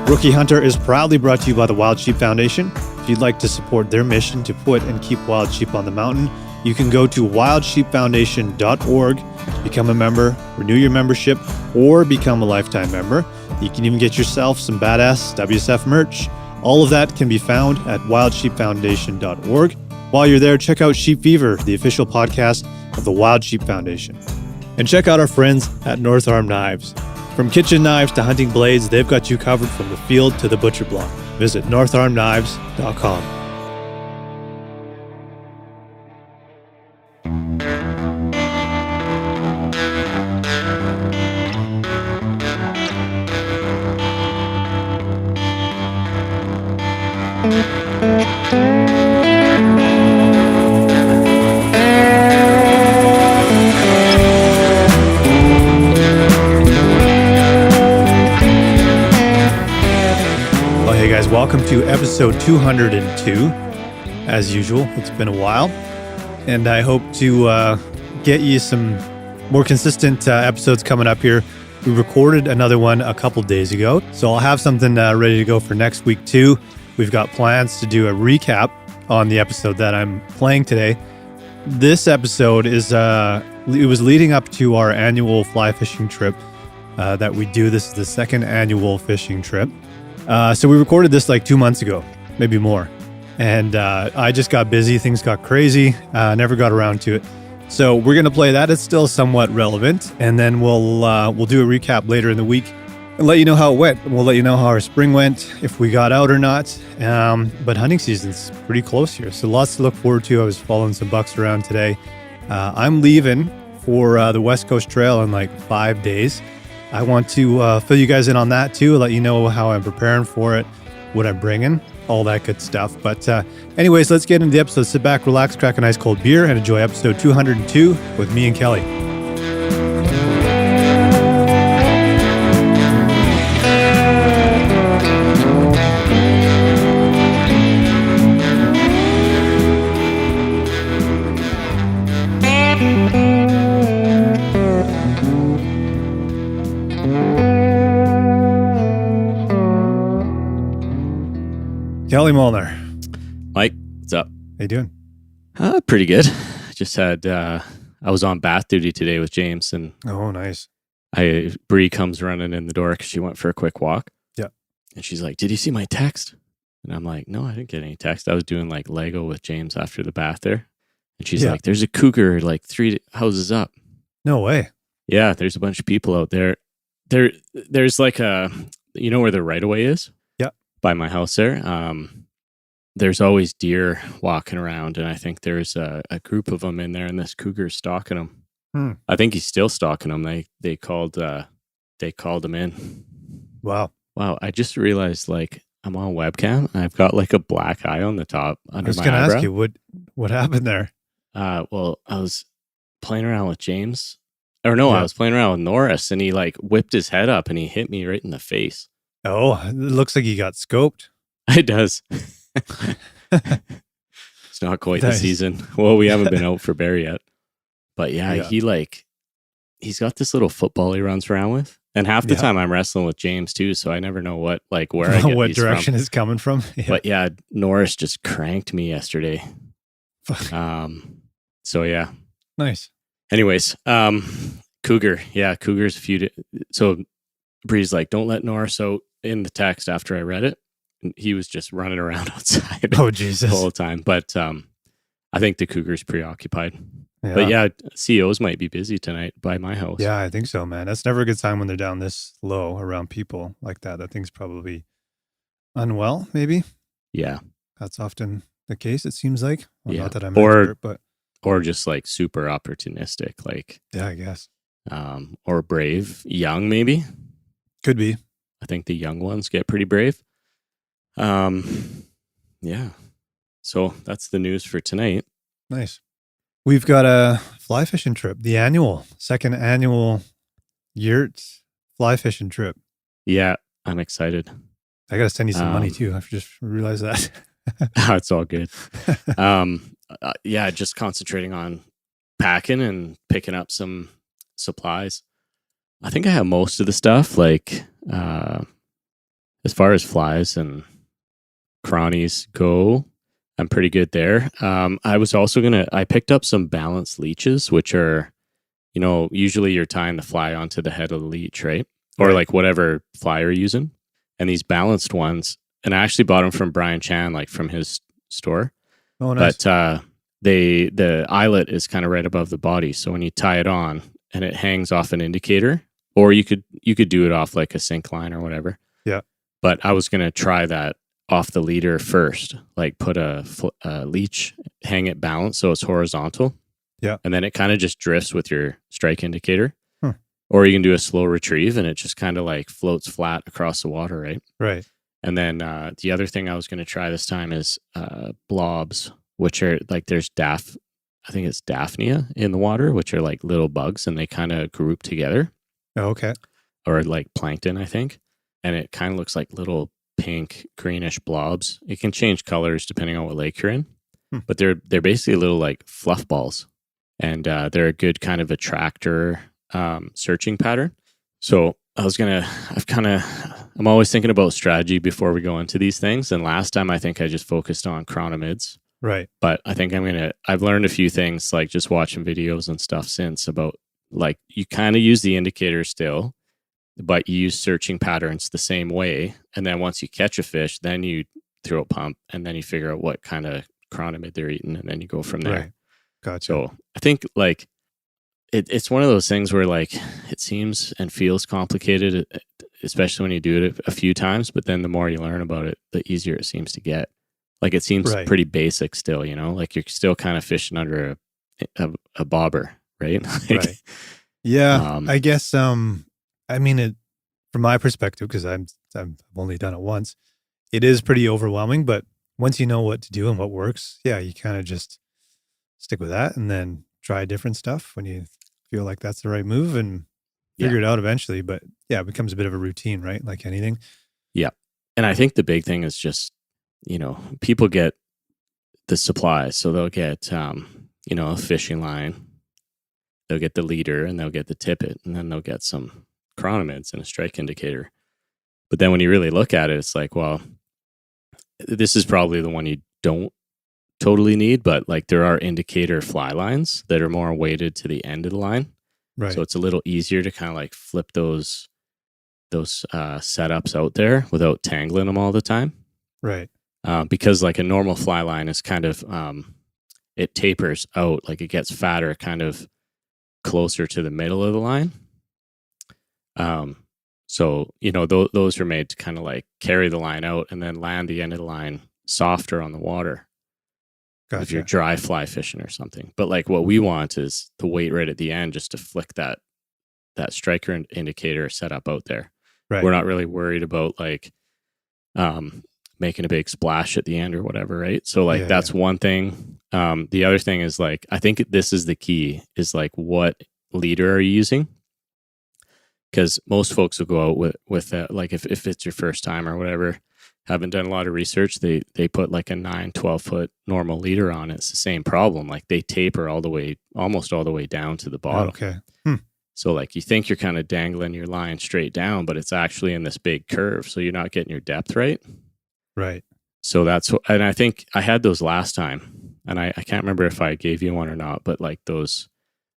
Rookie Hunter is proudly brought to you by the Wild Sheep Foundation. If you'd like to support their mission to put and keep wild sheep on the mountain, you can go to wildsheepfoundation.org to become a member, renew your membership, or become a lifetime member. You can even get yourself some badass WSF merch. All of that can be found at wildsheepfoundation.org. While you're there, check out Sheep Fever, the official podcast of the Wild Sheep Foundation. And check out our friends at North Arm Knives. From kitchen knives to hunting blades, they've got you covered from the field to the butcher block. Visit northarmknives.com. Welcome to episode 202. As usual, it's been a while, and I hope to get you some more consistent episodes coming up here. We recorded another one a couple days ago, so I'll have something ready to go for next week too. We've got plans to do a recap on the episode that I'm playing today. This episode is it was leading up to our annual fly fishing trip that we do. This is the second annual fishing trip. So we recorded this like 2 months ago, maybe more. And I just got busy. Things got crazy. Never got around to it. So we're going to play that. It's still somewhat relevant. And then we'll do a recap later in the week and let you know how it went. We'll let you know how our spring went, if we got out or not. But hunting season's pretty close here. So lots to look forward to. I was following some bucks around today. I'm leaving for the West Coast Trail in like 5 days. I want to fill you guys in on that too, let you know how I'm preparing for it, what I'm bringing, all that good stuff. But anyways, let's get into the episode. Sit back, relax, crack an ice cold beer, and enjoy episode 202 with me and Kelly. Kelly Molnar. Mike, what's up? How you doing? Pretty good. Just had, I was on bath duty today with James, and oh, nice. Bree comes running in the door because she went for a quick walk. Yeah. And she's like, "Did you see my text?" And I'm like, "No, I didn't get any text. I was doing like Lego with James after the bath there." And she's like, "There's a cougar like 3 houses up." No way. Yeah, there's a bunch of people out there. There's like you know where the right of way is? By my house there. There's always deer walking around, and I think there's a group of them in there, and this cougar's stalking them. I think he's still stalking them. They called him in. Wow. I just realized like I'm on webcam and I've got like a black eye on the top under my eyebrow. I was going to ask you what happened there. Well, I was playing around with James, or no, I was playing around with Norris, and he like whipped his head up and he hit me right in the face. Oh, it looks like he got scoped. It does. It's not quite the season. Well, we haven't been out for bear yet. But yeah, he's got this little football he runs around with. And half the time I'm wrestling with James too, so I never know where I get what these direction from. is coming from. Yeah. But yeah, Norris just cranked me yesterday. So yeah. Nice. Anyways, cougar. Yeah, cougar's so Bree's like, "Don't let Norris out," in the text after I read it. And he was just running around outside Jesus. the whole time. But I think the cougar's preoccupied. Yeah. But yeah, COs might be busy tonight by my house. Yeah, I think so, man. That's never a good time when they're down this low around people like that. That thing's probably unwell, maybe. Yeah. That's often the case, it seems like. Well, yeah. Not that I'm an expert, but... Or just like super opportunistic, like... Yeah, I guess. Or brave. Young, maybe. Could be. I think the young ones get pretty brave. Yeah. So that's the news for tonight. Nice. We've got a fly fishing trip, the second annual yurt fly fishing trip. Yeah, I'm excited. I got to send you some money too. I've just realized that. It's all good. Yeah, just concentrating on packing and picking up some supplies. I think I have most of the stuff. Like, as far as flies and crawnies go, I'm pretty good there. I was also I picked up some balanced leeches, which are, usually you're tying the fly onto the head of the leech, right? Or like whatever fly you're using. And these balanced ones, and I actually bought them from Brian Chan, like from his store. Oh, nice. But the eyelet is kind of right above the body. So when you tie it on and it hangs off an indicator, or you could do it off like a sink line or whatever. Yeah. But I was going to try that off the leader first, like put a leech, hang it balanced so it's horizontal. Yeah. And then it kind of just drifts with your strike indicator. Or you can do a slow retrieve and it just kind of like floats flat across the water, right? Right. And then the other thing I was going to try this time is blobs, which are like I think it's Daphnia in the water, which are like little bugs and they kind of group together. Oh, okay. Or like plankton, I think. And it kind of looks like little pink, greenish blobs. It can change colors depending on what lake you're in. But they're basically little like fluff balls. And they're a good kind of attractor searching pattern. So I'm always thinking about strategy before we go into these things. And last time I think I just focused on chronomids. Right. But I think I've learned a few things, like just watching videos and stuff since, about like you kind of use the indicator still, but you use searching patterns the same way. And then once you catch a fish, then you throw a pump and then you figure out what kind of chronomid they're eating. And then you go from there. Right. Gotcha. So I think like, it's one of those things where like it seems and feels complicated, especially when you do it a few times, but then the more you learn about it, the easier it seems to get. Like it seems pretty basic still, like you're still kind of fishing under a bobber, right? Right. Yeah. I guess, from my perspective, because I've only done it once, it is pretty overwhelming, but once you know what to do and what works, yeah, you kind of just stick with that and then try different stuff when you feel like that's the right move and figure it out eventually. But yeah, it becomes a bit of a routine, right? Like anything. Yeah. And I think the big thing is just, people get the supplies. So they'll get, a fishing line, they'll get the leader and they'll get the tippet and then they'll get some chronomids and a strike indicator. But then when you really look at it, it's like, well, this is probably the one you don't totally need, but like there are indicator fly lines that are more weighted to the end of the line. Right. So it's a little easier to kind of like flip those setups out there without tangling them all the time. Right. Because like a normal fly line is kind of, it tapers out, like it gets fatter kind of closer to the middle of the line. So, those are made to kind of like carry the line out and then land the end of the line softer on the water. Gotcha. If you're dry fly fishing or something. But like what we want is the weight right at the end just to flick that striker indicator set up out there. Right. We're not really worried about like making a big splash at the end or whatever, right? So like that's one thing. The other thing is like, I think this is the key, is like what leader are you using? Because most folks will go out with like if it's your first time or whatever, haven't done a lot of research, they put like a 9-12 foot normal leader on it. It's the same problem. Like they taper almost all the way down to the bottom. Okay. So like you think you're kind of dangling your line straight down, but it's actually in this big curve. So you're not getting your depth right. Right. So and I think I had those last time and I can't remember if I gave you one or not, but like those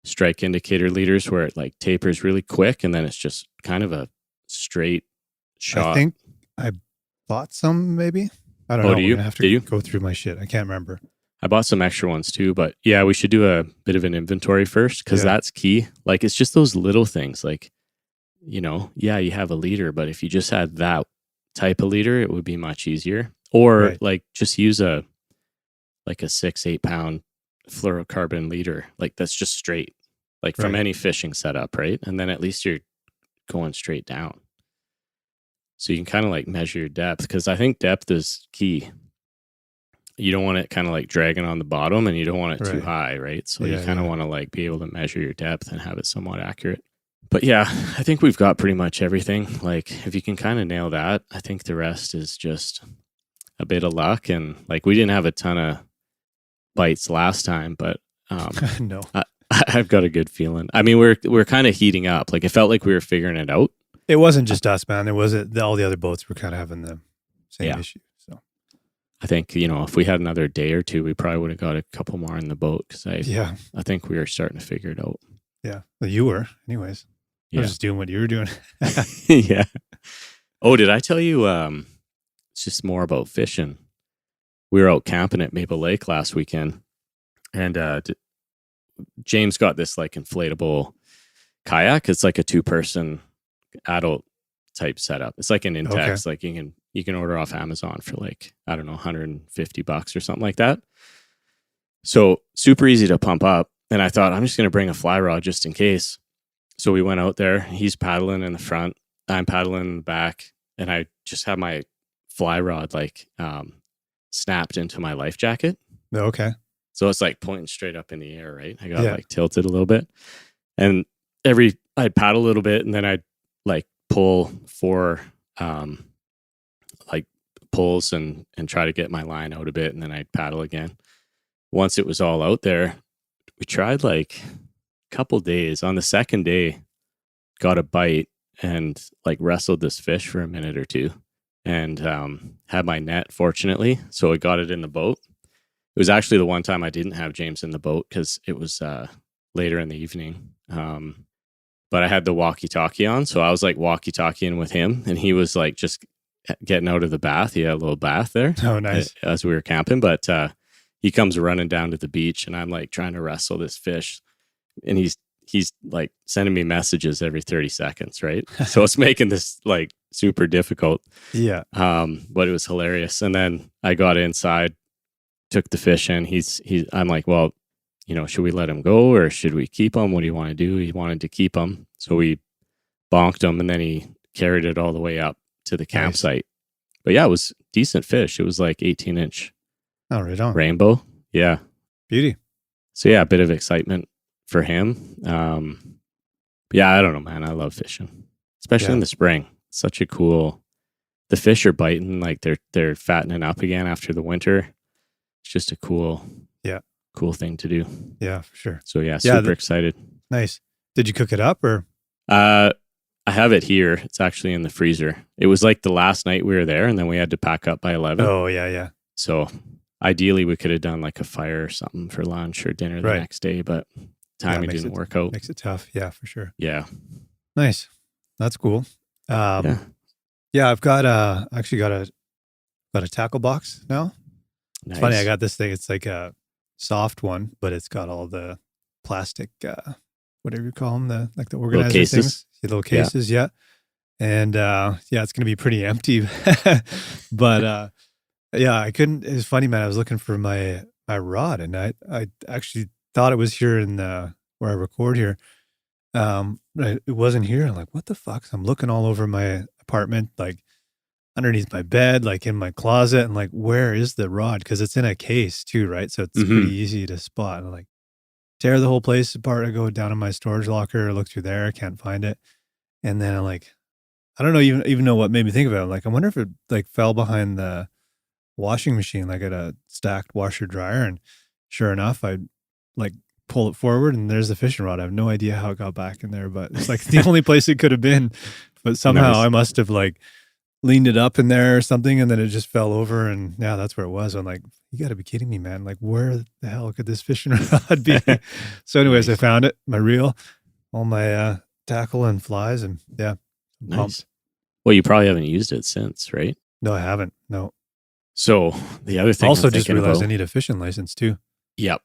strike indicator leaders where it like tapers really quick and then it's just kind of a straight shot. I think I bought some, maybe. I don't know. Do you? I have to go through my shit. I can't remember. I bought some extra ones too, but yeah, we should do a bit of an inventory first because that's key. Like it's just those little things like, you have a leader, but if you just had that type of leader, it would be much easier. Or like just use a 6-8 pound fluorocarbon leader. Like that's just straight, like from any fishing setup, right? And then at least you're going straight down. So you can kind of like measure your depth because I think depth is key. You don't want it kind of like dragging on the bottom and you don't want it too high, right? So you kind of want to like be able to measure your depth and have it somewhat accurate. But yeah, I think we've got pretty much everything. Like if you can kind of nail that, I think the rest is just a bit of luck. And like we didn't have a ton of bites last time, but no, I've got a good feeling. I mean, we're kind of heating up. Like it felt like we were figuring it out. It wasn't just us, man. It was all the other boats were kind of having the same issue. So I think, if we had another day or two, we probably would have got a couple more in the boat because I think we were starting to figure it out. Yeah. Well, you were anyways. I was just doing what you were doing. Yeah. Oh, did I tell you, it's just more about fishing. We were out camping at Maple Lake last weekend, and James got this like inflatable kayak. It's like a 2-person adult type setup. It's like an Intex. Like you can order off Amazon for like, I don't know, $150 or something like that. So super easy to pump up. And I thought, I'm just going to bring a fly rod just in case. So we went out there. He's paddling in the front. I'm paddling in the back. And I just had my fly rod like snapped into my life jacket. Okay. So it's like pointing straight up in the air, right? I got like tilted a little bit. And I'd paddle a little bit, and then I'd like pull 4 like pulls and try to get my line out a bit, and then I'd paddle again. Once it was all out there, we tried like a couple days. On the second day, got a bite and like wrestled this fish for a minute or two, and had my net, fortunately, so I got it in the boat. It was actually the one time I didn't have James in the boat because it was later in the evening. But I had the walkie-talkie on, so I was like walkie-talkieing with him, and he was like just getting out of the bath. He had a little bath there. Oh, nice. As we were camping, but he comes running down to the beach, and I'm like trying to wrestle this fish, and he's like sending me messages every 30 seconds, right? So it's making this like super difficult. Yeah. But it was hilarious. And then I got inside, took the fish in. I'm like, well, should we let him go or should we keep him? What do you want to do? He wanted to keep him. So we bonked him, and then he carried it all the way up to the campsite. But yeah, it was decent fish. It was like 18-inch right on. rainbow. Yeah. Beauty. So yeah, a bit of excitement for him. Yeah, I don't know, man. I love fishing, especially in the spring. Such a the fish are biting, like they're fattening up again after the winter. It's just a cool thing to do. Yeah, for sure. So yeah, super excited. Nice. Did you cook it up or? I have it here. It's actually in the freezer. It was like the last night we were there, and then we had to pack up by 11. Oh yeah. So ideally we could have done like a fire or something for lunch or dinner the next day, but timing didn't work out. Makes it tough. Yeah, for sure. Yeah. Nice. That's cool. Yeah, I've got actually got a tackle box now. Nice. It's funny, I got this thing. It's like a soft one, but it's got all the plastic, whatever you call them, the organizer things, little cases. Yeah. And it's going to be pretty empty, but I couldn't. It's funny, man. I was looking for my rod, and I actually thought it was here in where I record here. It wasn't here. I'm like, what the fuck? So I'm looking all over my apartment, like underneath my bed, like in my closet, and like, where is the rod? Because it's in a case too, right? So it's pretty easy to spot. And I'm like, tear the whole place apart. I go down in my storage locker, look through there, I can't find it. And then I'm like, I don't know even know what made me think of it. I'm like, I wonder if it like fell behind the washing machine, like at a stacked washer dryer. And sure enough, I like pull it forward, and there's the fishing rod. I have no idea how it got back in there, but it's like the only place it could have been. But somehow I must have like leaned it up in there or something, and then it just fell over, and yeah, that's where it was. I'm like, you got to be kidding me, man! Like, where the hell could this fishing rod be? So, anyways, I found it, my reel, all my tackle and flies, and yeah, I'm pumped. Well, you probably haven't used it since, right? No, I haven't. No. So the other thing, also just realized I need a fishing license too. Yep.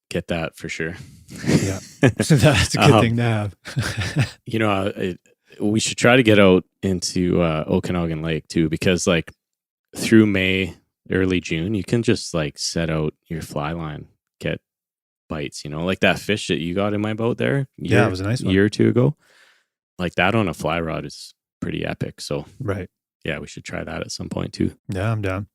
Get that for sure. Yeah. That's a good thing to have. We should try to get out into Okanagan Lake too, because like through May, early June, you can just like set out your fly line, get bites, like that fish that you got in my boat there. It was a nice one. A year or two ago. Like that on a fly rod is pretty epic. So yeah, we should try that at some point too. Yeah, I'm down.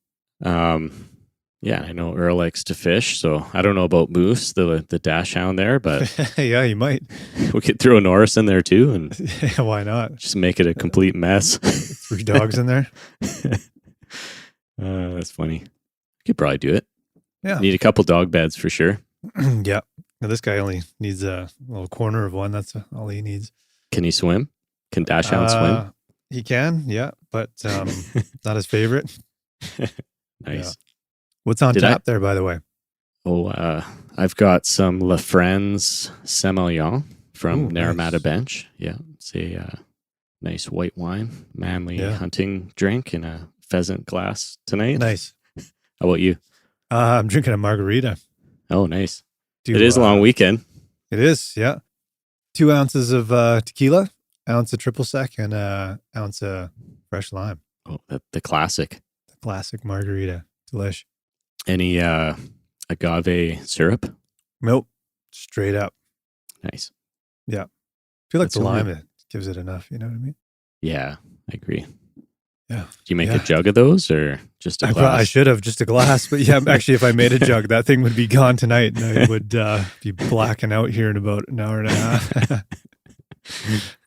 Yeah, I know Earl likes to fish, so I don't know about Moose, the dash hound there, but yeah, you might. We could throw Norris in there too, and yeah, why not? Just make it a complete mess. 3 dogs in there. That's funny. Could probably do it. Yeah, need a couple dog beds for sure. Yeah, now, this guy only needs a little corner of one. That's all he needs. Can he swim? Can dash hound swim? He can, yeah, but not his favorite. Nice. Yeah. What's on tap there, by the way? Oh, I've got some Lafren's Semillon from Naramata Bench. Yeah, it's a nice white wine, manly hunting drink in a pheasant glass tonight. Nice. How about you? I'm drinking a margarita. Oh, nice. It is a long weekend. It is, yeah. 2 ounces of tequila, ounce of triple sec, and an ounce of fresh lime. Oh, the classic. The classic margarita. Delish. Any agave syrup? Nope. Straight up. Nice. Yeah. I feel like the lime gives it enough, you know what I mean? Yeah, I agree. Yeah. Do you make a jug of those or just a glass? I should have just a glass, but yeah, actually, if I made a jug, that thing would be gone tonight, and I would be blacking out here in about an hour and a half.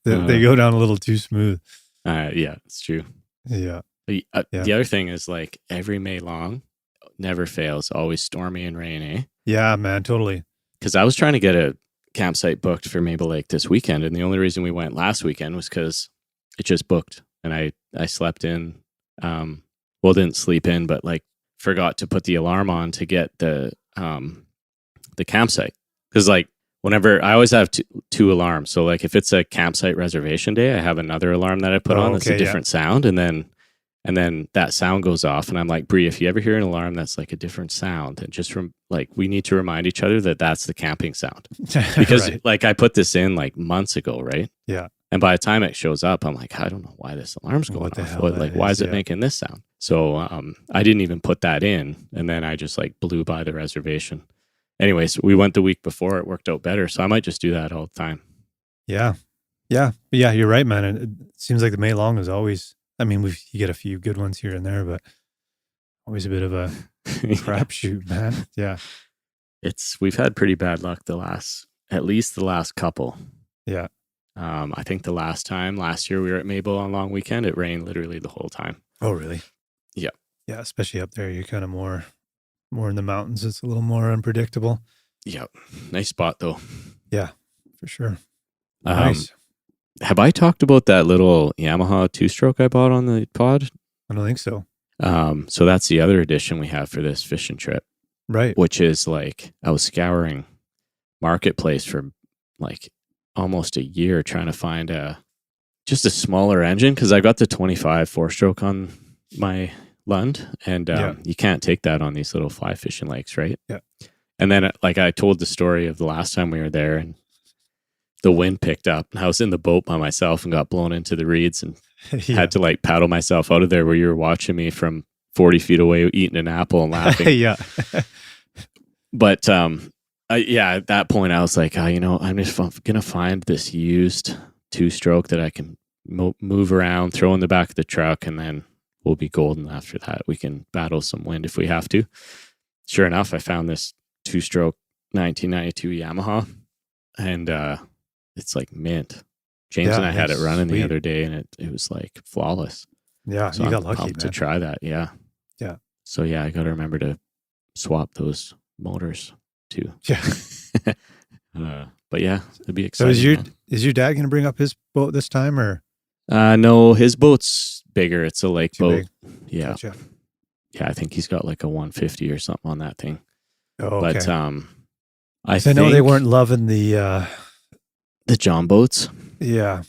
They go down a little too smooth. Yeah, it's true. Yeah. The other thing is like every May long never fails, always stormy and rainy. Yeah, man, totally. Because I was trying to get a campsite booked for Maple Lake this weekend, and the only reason we went last weekend was because it just booked. And I slept in, didn't sleep in, but like forgot to put the alarm on to get the campsite. Because like whenever I always have two alarms. So like if it's a campsite reservation day, I have another alarm that I put on that's a different sound. And then that sound goes off. And I'm like, Bree, if you ever hear an alarm that's like a different sound, and just from like, we need to remind each other that that's the camping sound. Because like I put this in like months ago, right? Yeah. And by the time it shows up, I'm like, I don't know why this alarm's going off. Like, why is it making this sound? So I didn't even put that in. And then I just like blew by the reservation. Anyways, we went the week before. It worked out better. So I might just do that all the time. Yeah. Yeah. But yeah, you're right, man. It seems like the May long is always, I mean, you get a few good ones here and there, but always a bit of a crapshoot, man. Yeah. We've had pretty bad luck at least the last couple. Yeah. I think last year we were at Mabel on long weekend, it rained literally the whole time. Oh, really? Yeah. Yeah, especially up there. You're kind of more in the mountains. It's a little more unpredictable. Yeah. Nice spot though. Yeah, for sure. Nice. Have I talked about that little Yamaha 2-stroke I bought on the pod? I don't think so. So that's the other addition we have for this fishing trip. Right. Which is like, I was scouring Marketplace for like almost a year trying to find just a smaller engine, because I got the 25 4-stroke on my Lund, and you can't take that on these little fly fishing lakes, right? Yeah. And then like I told the story of the last time we were there, and the wind picked up, and I was in the boat by myself and got blown into the reeds and had to like paddle myself out of there, where you were watching me from 40 feet away eating an apple and laughing. Yeah. But at that point, I was like, I'm just going to find this used 2-stroke that I can move around, throw in the back of the truck, and then we'll be golden after that. We can battle some wind if we have to. Sure enough, I found this 2-stroke 1992 Yamaha, and it's like mint. James and I had it running the other day, and it was like flawless. Yeah, so you got lucky, man. To try that, yeah. Yeah. So yeah, I got to remember to swap those motors too. Yeah. But yeah, it'd be exciting. So is your dad going to bring up his boat this time, or? No, his boat's bigger. It's a lake boat. Big. Yeah. Gotcha. Yeah, I think he's got like a 150 or something on that thing. Oh, okay. But I know they weren't loving the John boats. Yeah.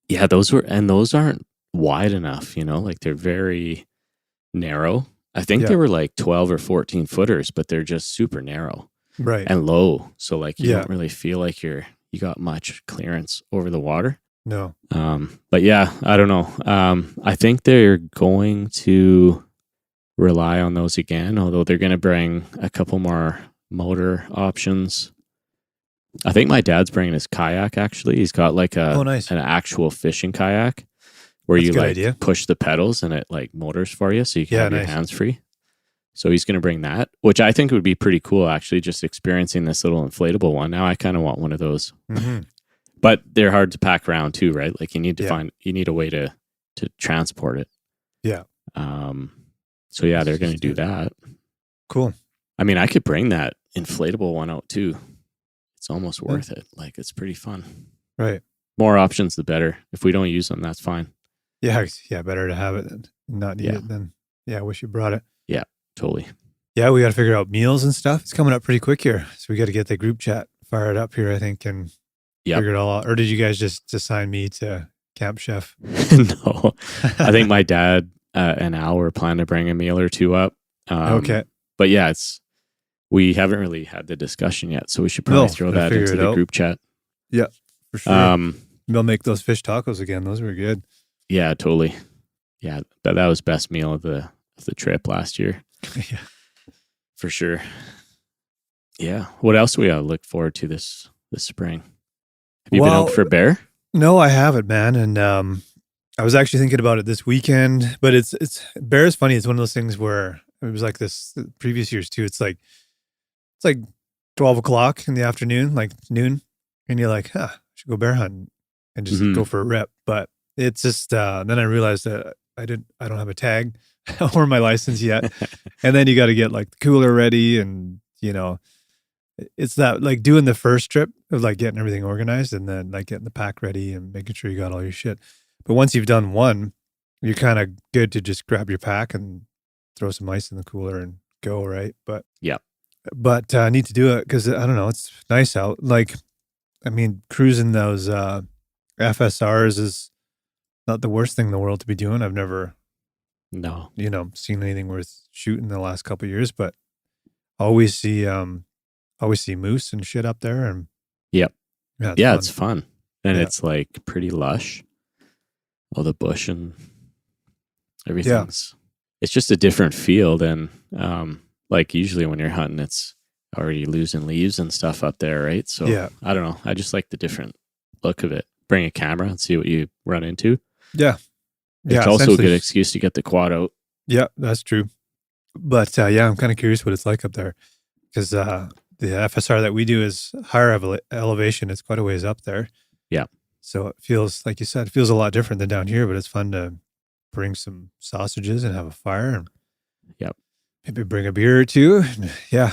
Yeah, those aren't wide enough, like they're very narrow. I think they were like 12 or 14 footers, but they're just super narrow. Right. And low. So like you don't really feel like you got much clearance over the water. No. But yeah, I don't know. I think they're going to rely on those again, although they're going to bring a couple more motor options. I think my dad's bringing his kayak, actually. He's got like an actual fishing kayak where you like push the pedals and it like motors for you, so you can have your hands free. So he's going to bring that, which I think would be pretty cool, actually, just experiencing this little inflatable one. Now I kind of want one of those. Mm-hmm. But they're hard to pack around too, right? Like you need to you need a way to transport it. Yeah. So yeah, they're going to do that. Cool. I mean, I could bring that inflatable one out too. It's almost worth it. Like it's pretty fun. Right. More options, the better. If we don't use them, that's fine. Yeah, better to have it than not need it than, I wish you brought it. Yeah, totally. Yeah, we got to figure out meals and stuff. It's coming up pretty quick here. So we got to get the group chat fired up here, I think, and figure it all out. Or did you guys just assign me to camp chef? No, I think my dad and Al were planning to bring a meal or two up. Okay. But yeah, we haven't really had the discussion yet, so we should probably throw that into the group chat. Yeah, for sure. They'll make those fish tacos again. Those were good. Yeah, totally. Yeah, that was best meal of the trip last year. Yeah, for sure. Yeah. What else do we look forward to this spring? Have you been out for bear? No, I haven't, man. And I was actually thinking about it this weekend. But it's bear is funny. It's one of those things where it was like this the previous years too. It's like 12 o'clock in the afternoon, like noon, and you're like, I should go bear hunting and just go for a rip. But it's just then I realized that I don't have a tag or my license yet, and then you got to get like the cooler ready, and it's that like doing the first trip of like getting everything organized, and then like getting the pack ready and making sure you got all your shit. But once you've done one, you're kind of good to just grab your pack and throw some ice in the cooler and go, right? But I need to do it because I don't know, it's nice out. Like, I mean, cruising those FSRs is not the worst thing in the world to be doing. I've never, seen anything worth shooting the last couple of years, but always see moose and shit up there. And it's fun. And it's like pretty lush. All the bush and everything's. It's just a different feel than like usually when you're hunting, it's already losing leaves and stuff up there, right? So I don't know. I just like the different look of it. Bring a camera and see what you run into. Yeah. It's also a good excuse to get the quad out. Yeah, that's true. But I'm kind of curious what it's like up there because the FSR that we do is higher elevation. It's quite a ways up there. Yeah. So it feels, like you said, it feels a lot different than down here, but it's fun to bring some sausages and have a fire. And maybe bring a beer or two. Yeah.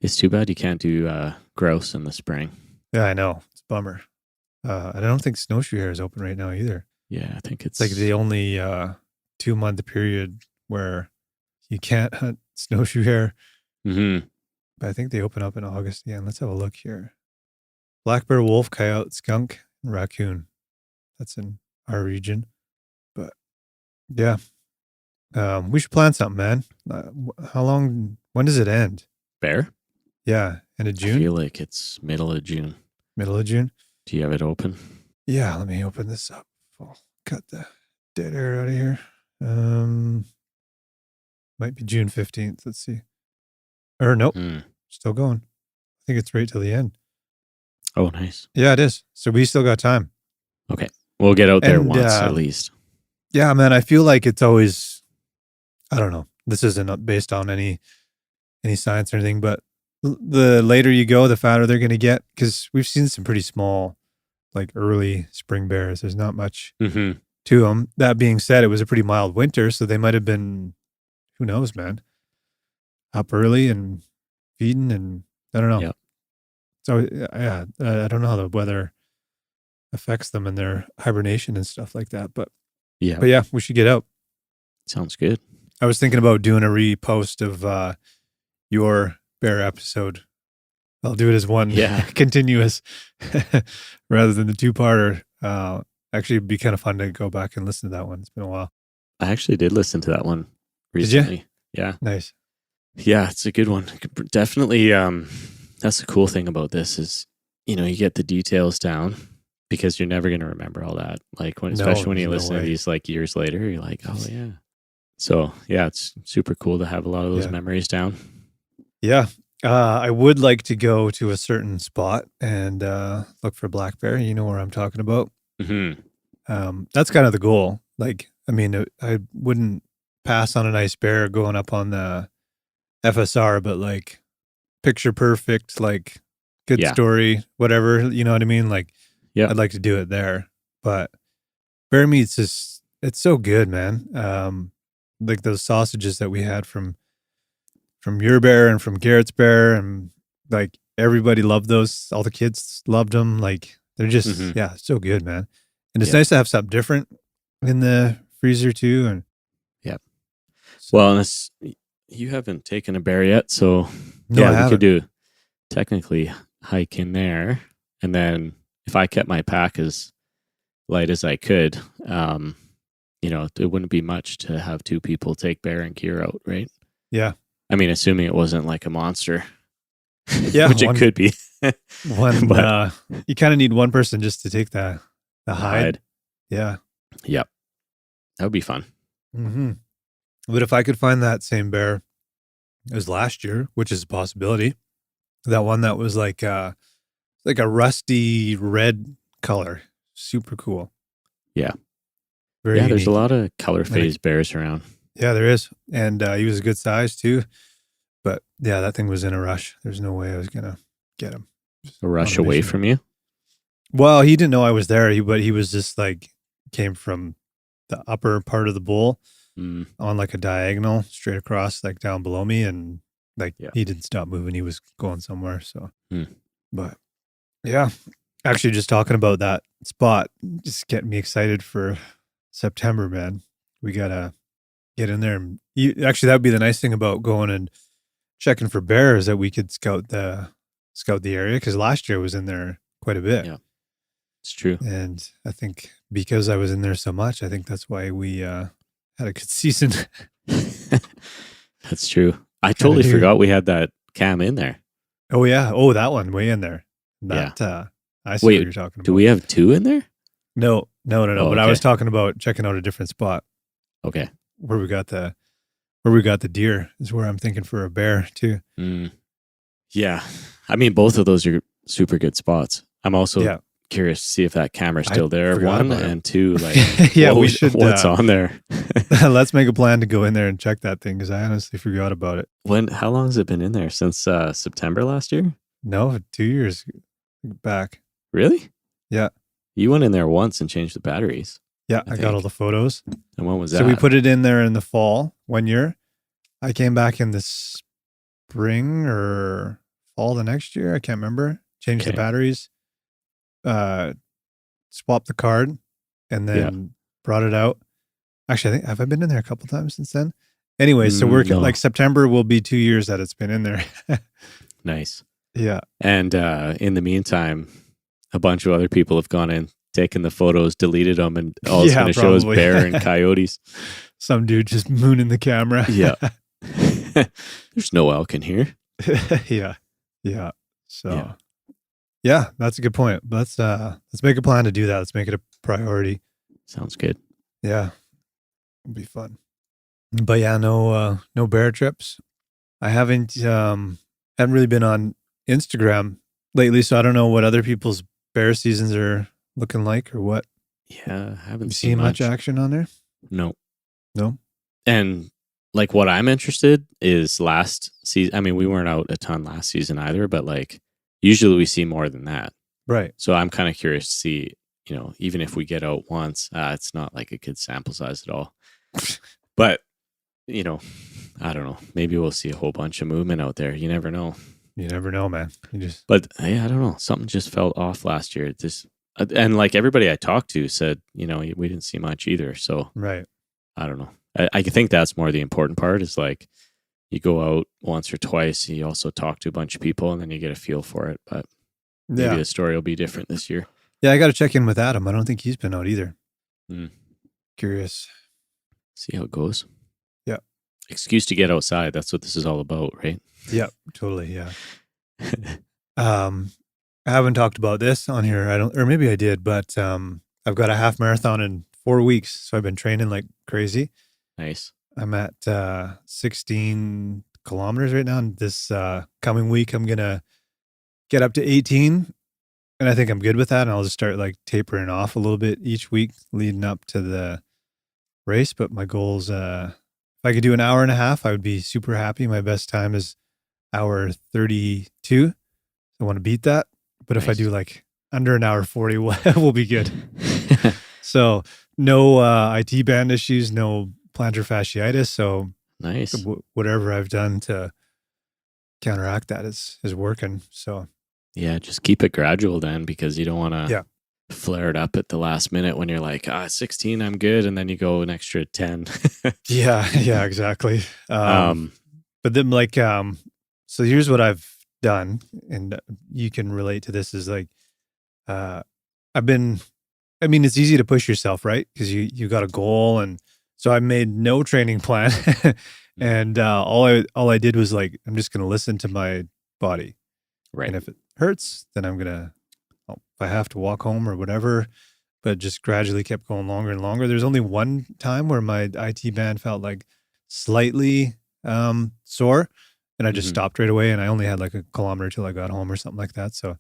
It's too bad you can't do grouse in the spring. Yeah, I know. It's a bummer. I don't think snowshoe hare is open right now either. Yeah, I think it's like the only 2-month period where you can't hunt snowshoe hare. Mm-hmm. But I think they open up in August again. Let's have a look here. Black bear, wolf, coyote, skunk, and raccoon. That's in our region. But yeah, we should plan something, man. When does it end? Bear? Yeah, end of June? I feel like it's middle of June. Middle of June? Do you have it open? Yeah, let me open this up. I'll cut the dead air out of here. Might be June 15th. Let's see. Or nope, still going. I think it's right till the end. Oh, nice. Yeah, it is. So we still got time. Okay. We'll get out there once at least. Yeah, man, I feel like it's always, I don't know. This isn't based on any science or anything, but the later you go, the fatter they're going to get because we've seen some pretty small, like early spring bears. There's not much to them. That being said, it was a pretty mild winter, so they might have been, who knows, man, up early and feeding, and I don't know. Yep. So I don't know how the weather affects them in their hibernation and stuff like that, but yeah, we should get out. Sounds good. I was thinking about doing a repost of your bear episode. I'll do it as one continuous rather than the 2-parter. Actually, it'd be kind of fun to go back and listen to that one. It's been a while. I actually did listen to that one recently. Did you? Yeah. Nice. Yeah, it's a good one. Definitely. That's the cool thing about this is, you get the details down because you're never going to remember all that. Like especially when you listen to these like years later, you're like, oh yeah. So yeah, it's super cool to have a lot of those memories down. Yeah. I would like to go to a certain spot and look for black bear. You know where I'm talking about. Mm-hmm. That's kind of the goal. Like, I mean, I wouldn't pass on a nice bear going up on the FSR, but like picture perfect, like good story, whatever, you know what I mean? Like, I'd like to do it there, but bear meat's it's so good, man. Like those sausages that we had from your bear and from Garrett's bear, and like everybody loved those. All the kids loved them. Like they're just, so good, man. And it's nice to have something different. in the freezer too. And Yep. so, Well, and you haven't taken a bear yet, so no, I we haven't. could do technically hike in there, and then if I kept my pack as light as I could, it wouldn't be much to have two people take bear and gear out, right? Yeah. I mean, assuming it wasn't like a monster, Yeah. which it could be. But you kind of need one person just to take the hide. Yeah. Yep. That would be fun. Mm-hmm. But if I could find that same bear as last year, which is a possibility, that one that was like a rusty red color, super cool. Yeah. Very unique. There's a lot of color phase bears around. Yeah, there is. And he was a good size too. But yeah, that thing was in a rush. There's no way I was going to get him. A rush away from you? Well, he didn't know I was there, but he was just like, came from the upper part of the bowl on like a diagonal straight across, like down below me. And like, he didn't stop moving. He was going somewhere. So, but yeah, actually just talking about that spot, just getting me excited for September, man. We got to get in there. And actually, that would be the nice thing about going and checking for bears, that we could scout the area. Because last year I was in there quite a bit. Yeah, it's true. And I think because I was in there so much, I think that's why we had a good season. That's true. I totally forgot we had that cam in there. Oh yeah. Oh, that one way in there. That I see what you're talking about. Do we have two in there? No. Oh, but okay. I was talking about checking out a different spot. Okay. Where we got the deer is where I'm thinking for a bear too. Yeah. I mean, both of those are super good spots. I'm also curious to see if that camera's still there. One, and two, like, we should. What's on there? Let's make a plan to go in there and check that thing, because I honestly forgot about it. How long has it been in there? Since September last year? No, 2 years back. Really? Yeah. You went in there once and changed the batteries. Yeah, I got all the photos. And when was that? So we put it in there in the fall one year. I came back in the spring or fall the next year. I can't remember. Changed the batteries, swapped the card, and then brought it out. Actually, have I been in there a couple times since then? Anyway, so we're like, September will be 2 years that it's been in there. Nice. Yeah. And in the meantime, a bunch of other people have gone in, taken the photos, deleted them, and all it's going to show is bear and coyotes. Some dude just mooning the camera. Yeah. There's no elk in here. Yeah. So, yeah, that's a good point. Let's make a plan to do that. Let's make it a priority. Sounds good. Yeah, it'll be fun. But yeah, no bear trips. I haven't really been on Instagram lately, so I don't know what other people's bear seasons are looking like or what. Yeah, I haven't seen much action on there. No. And like, what I'm interested is last season. I mean, we weren't out a ton last season either, but like usually we see more than that. Right. So I'm kind of curious to see, even if we get out once, it's not like a good sample size at all. But, I don't know. Maybe we'll see a whole bunch of movement out there. You never know. You never know, man. But I don't know. Something just felt off last year. And like everybody I talked to said, we didn't see much either. So right. I don't know. I think that's more the important part, is like you go out once or twice, you also talk to a bunch of people, and then you get a feel for it. But maybe the story will be different this year. Yeah, I got to check in with Adam. I don't think he's been out either. Curious. See how it goes. Yeah. Excuse to get outside. That's what this is all about, right? Yeah, totally. Yeah. I haven't talked about this on here. Or maybe I did, but I've got a half marathon in 4 weeks. So I've been training like crazy. Nice. I'm at 16 kilometers right now. And this coming week, I'm going to get up to 18. And I think I'm good with that. And I'll just start like tapering off a little bit each week leading up to the race. But my goals, if I could do an hour and a half, I would be super happy. My best time is hour 32. I want to beat that. But if I do like under an hour 40, we'll be good. So no IT band issues, no plantar fasciitis. So nice. Whatever I've done to counteract that is working. So yeah, just keep it gradual then, because you don't want to flare it up at the last minute when you're like, 16, I'm good. And then you go an extra 10. Yeah, exactly. Um, But then so here's what I've done, and you can relate to this, is like, it's easy to push yourself, right? Because you got a goal, and so I made no training plan, and all I did was like, I'm just gonna listen to my body, right. And if it hurts, then if I have to walk home or whatever, but just gradually kept going longer and longer. There's only one time where my IT band felt like slightly sore, and I just stopped right away, and I only had like a kilometer till I got home or something like that. So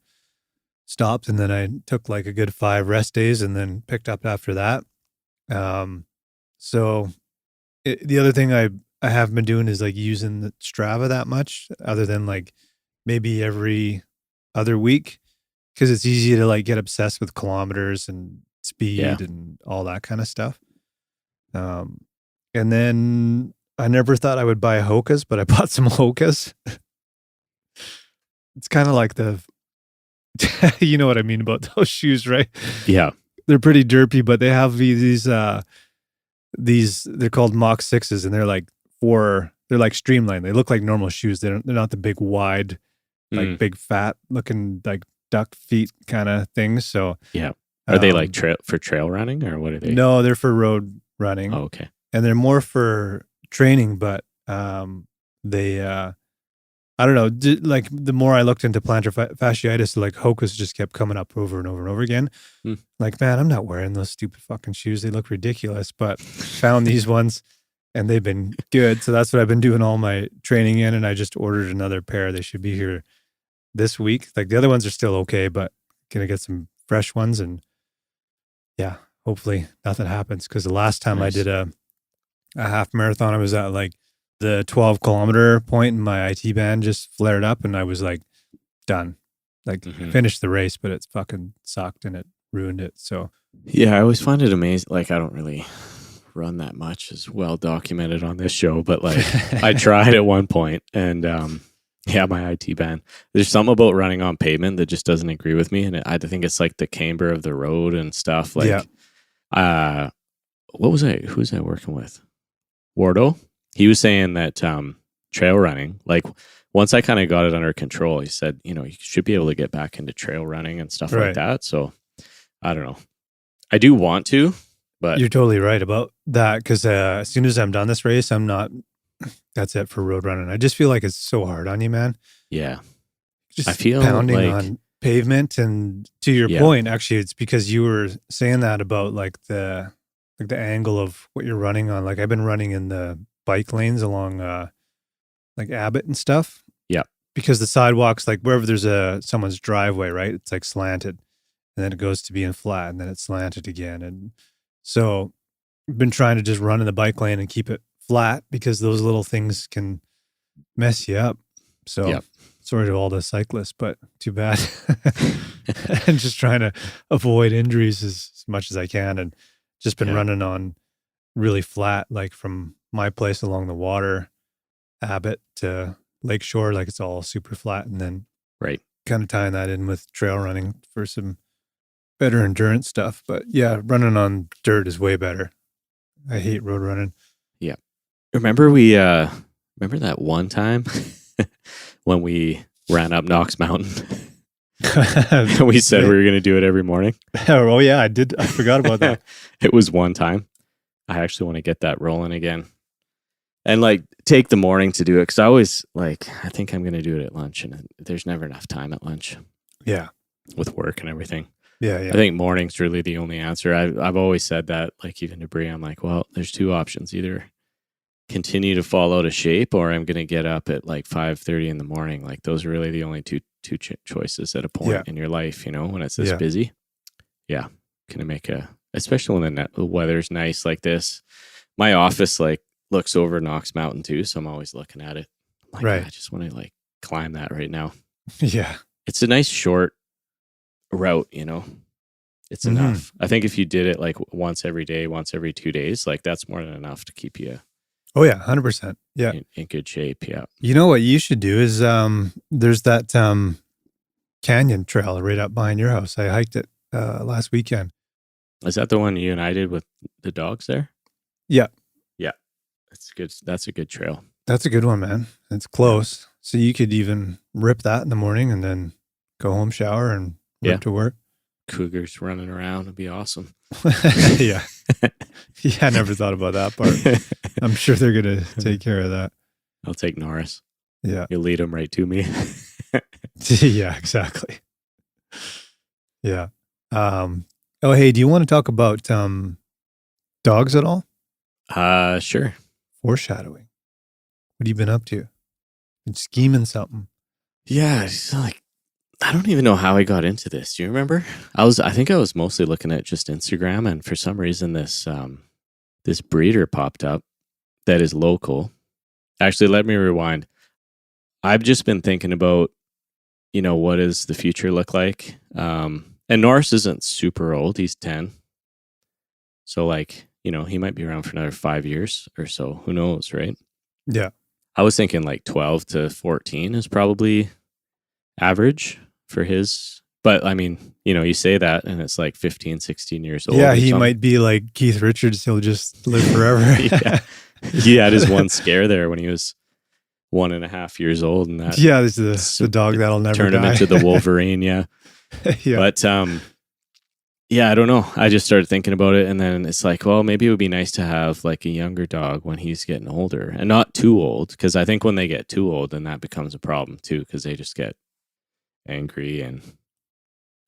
stopped, and then I took like a good 5 rest days and then picked up after that. So the other thing I have been doing is like using the Strava that much, other than like maybe every other week, because it's easy to like get obsessed with kilometers and speed and all that kind of stuff. And then I never thought I would buy Hokas, but I bought some Hokas. It's kind of like you know what I mean about those shoes, right? Yeah. They're pretty derpy, but they have these, they're called Mach 6s, and they're like streamlined. They look like normal shoes. They're not the big wide, like big fat looking like duck feet kind of things. So yeah. Are they like for trail running, or what are they? No, they're for road running. Oh, okay. And they're more for training, but they I don't know, like the more I looked into plantar fasciitis, like Hokas just kept coming up over and over and over again. Like, man, I'm not wearing those stupid fucking shoes. They look ridiculous, but found these ones and they've been good. So that's what I've been doing all my training in. And I just ordered another pair. They should be here this week. Like the other ones are still okay, but gonna get some fresh ones, and yeah, hopefully nothing happens. Cause the last time I did a half marathon, I was at like the 12-kilometer point, and my IT band just flared up, and I was like done. Like I finished the race, but it fucking sucked and it ruined it. So yeah, I always find it amazing. Like I don't really run that much, as well documented on this show, but like I tried at one point, and my IT band. There's something about running on pavement that just doesn't agree with me, and I think it's like the camber of the road and stuff. Like, who was I working with? Wardo. He was saying that trail running, like once I kind of got it under control, he said, you should be able to get back into trail running and stuff like that. So I don't know. I do want to, but you're totally right about that. Because as soon as I'm done this race, that's it for road running. I just feel like it's so hard on you, man. Yeah. Just I feel pounding on pavement. And to your point, actually, it's because you were saying that about like the angle of what you're running on. Like I've been running in the bike lanes along like Abbott and stuff. Yeah. Because the sidewalks, like wherever there's someone's driveway, right? It's like slanted, and then it goes to being flat, and then it's slanted again. And so I've been trying to just run in the bike lane and keep it flat, because those little things can mess you up. So sorry to all the cyclists, but too bad. And just trying to avoid injuries as much as I can, and just been running on really flat, like from my place along the water, Abbott to Lakeshore, like it's all super flat, and then kind of tying that in with trail running for some better endurance stuff. But yeah, running on dirt is way better. I hate road running. Yeah. Remember that one time when we ran up Knox Mountain? We said we were going to do it every morning. Oh yeah, I did. I forgot about that. It was one time. I actually want to get that rolling again, and like take the morning to do it. Cause I think I'm going to do it at lunch, and there's never enough time at lunch. Yeah. With work and everything. Yeah. I think morning's really the only answer. I've always said that, like even to Brie, I'm like, well, there's two options: either continue to fall out of shape, or I'm going to get up at like 5:30 in the morning. Like those are really the only two choices at a point in your life, when it's this busy. Yeah. Can make especially when the weather's nice like this. My office like looks over Knox Mountain too, so I'm always looking at it. I'm like, I just want to like climb that right now. Yeah. It's a nice short route, It's enough. I think if you did it like once every day, once every 2 days, like that's more than enough to keep you. Oh yeah, 100%. Yeah. In good shape. Yeah. You know what you should do is there's that canyon trail right up behind your house. I hiked it last weekend. Is that the one you and I did with the dogs there? Yeah. Yeah. That's good. That's a good trail. That's a good one, man. It's close. So you could even rip that in the morning and then go home, shower, and rip to work. Cougars running around would be awesome. Yeah. Yeah, I never thought about that part. I'm sure they're going to take care of that. I'll take Norris. Yeah. You'll lead them right to me. Yeah, exactly. Yeah. Oh, hey, do you want to talk about dogs at all? Sure. Foreshadowing. What have you been up to? Been scheming something. Yeah, it's like, I don't even know how I got into this. Do you remember? I think I was mostly looking at just Instagram, and for some reason this breeder popped up that is local. Actually, let me rewind. I've just been thinking about, what does the future look like? And Norris isn't super old. He's 10. So he might be around for another 5 years or so. Who knows, right? Yeah. I was thinking like 12 to 14 is probably average for his. But I mean, you say that and it's like 15, 16 years old. Yeah, he might be like Keith Richards. He'll just live forever. Yeah. He had his one scare there when he was 1.5 years old. And that this is the dog that'll never turn him into the Wolverine. Yeah. Yeah. But I don't know. I just started thinking about it, and then it's like, well, maybe it would be nice to have like a younger dog when he's getting older, and not too old, because I think when they get too old, then that becomes a problem too, because they just get angry and